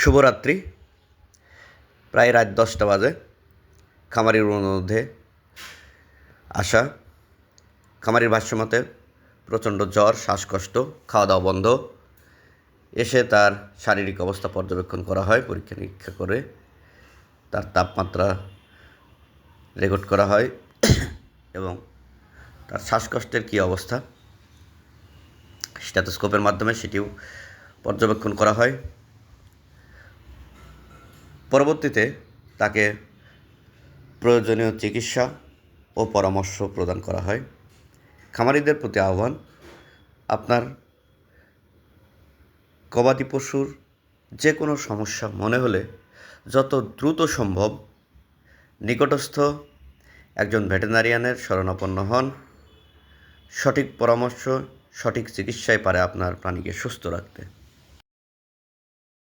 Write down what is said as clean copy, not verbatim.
শুভরাত্রি। প্রায় রাত 10টা বাজে। খামারির মধ্যে আসা খামারির ভাষ্যমতে প্রচণ্ড জ্বর, শ্বাসকষ্ট, খাওয়া দাওয়া বন্ধ। এসে তার শারীরিক অবস্থা পর্যবেক্ষণ করা হয়, পরীক্ষা নিরীক্ষা করে তার তাপমাত্রা রেকর্ড করা হয় এবং তার শ্বাসকষ্টের কী অবস্থা স্টেথোস্কোপের মাধ্যমে সেটিও পর্যবেক্ষণ করা হয়। পরবর্তীতে তাকে প্রয়োজনীয় চিকিৎসা ও পরামর্শ প্রদান করা হয়। খামারিদের প্রতি আহ্বান, আপনার গবাদি পশুর যে কোনো সমস্যা মনে হলে যত দ্রুত সম্ভব নিকটস্থ একজন ভেটেরিনারিয়ানের শরণাপন্ন হন। সঠিক পরামর্শ, সঠিক চিকিৎসাই পারে আপনার প্রাণীকে সুস্থ রাখতে।